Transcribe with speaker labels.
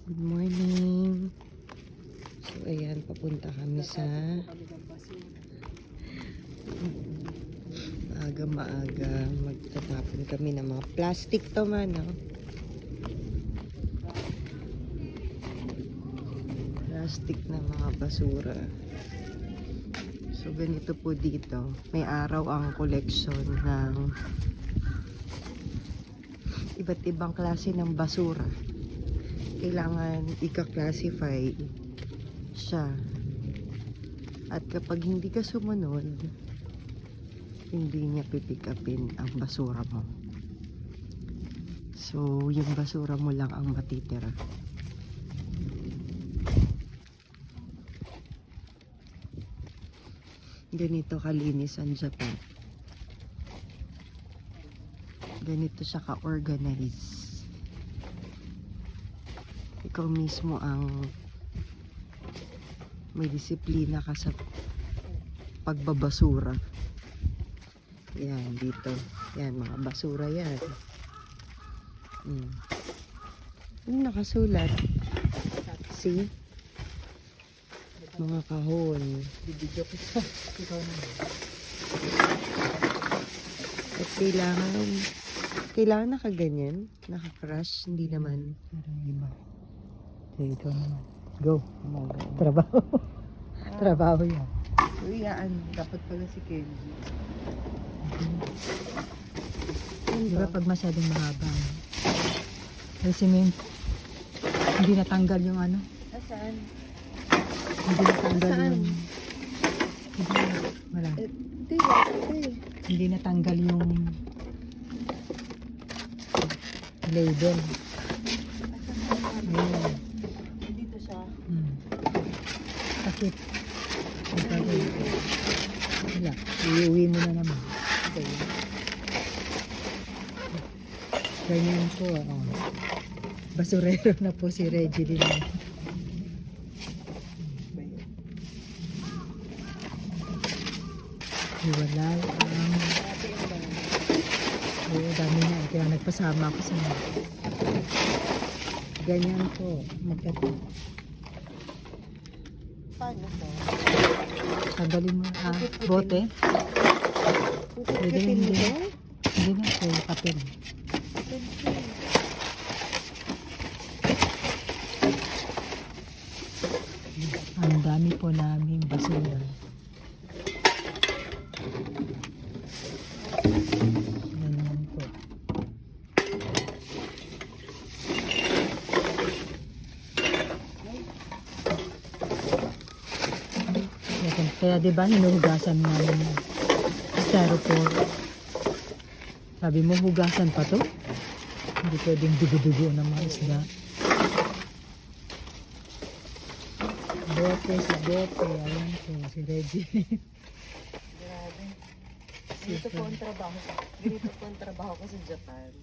Speaker 1: Good morning. So, ayan, papunta kami sa maaga magtatapon kami ng mga plastic to man, no? Plastic na mga basura. So, ganito po dito. May araw ang collection ng iba't ibang klase ng basura. Kailangan ika-classify siya. At kapag hindi ka sumunod, hindi niya pipick upin ang basura mo. So, yung basura mo lang ang matitira. Ganito kalinis ang Japan. Ganito siya ka-organize. Ikaw mismo ang may disiplina ka sa pagbabasura. Yan, dito. Yan, mga basura yan. Yung nakasulat. See? Mga kahon.
Speaker 2: Bibidyo ko sa ikaw naman.
Speaker 1: At kailangan nakaganyan. Naka-crush. Hindi naman.
Speaker 2: Parang iba. Sige, ikaw naman. Go. Trabaho. Trabaho yan.
Speaker 1: Uyaan. Dapat pala si Kenji.
Speaker 2: Di ba pag masyadong mahaba? Kasi hindi natanggal yung ano.
Speaker 1: Saan?
Speaker 2: Hindi natanggal
Speaker 1: Saan?
Speaker 2: yung... Wala. Hindi natanggal yung label. Ayun.
Speaker 1: Dito siya.
Speaker 2: Sakit. Wala. Iuwi mo na naman.
Speaker 1: Okay.
Speaker 2: Ganyan po. Basurero na po si Reggie din. Hiwalay ang... Oo, dami na. Kaya nagpasama ako sa mga. Ganyan po. Magkati.
Speaker 1: Paano to?
Speaker 2: Tanggalin mo. Bote. Pwede
Speaker 1: Kukutin
Speaker 2: hindi.
Speaker 1: mo?
Speaker 2: Hindi na. Kaya papel. Ang dami po naming basura. Ganyan po. Kaya diba hinuhugasan namin yung styrofoam. Sabi mo hugasan pa to? Hindi pwedeng dugo-dugo ng mga isda. Bote, si Bote. Ayan po, si Reggie.
Speaker 1: Grabe. Ganito po ang trabaho ko. Ganito po ang trabaho ko sa Japan.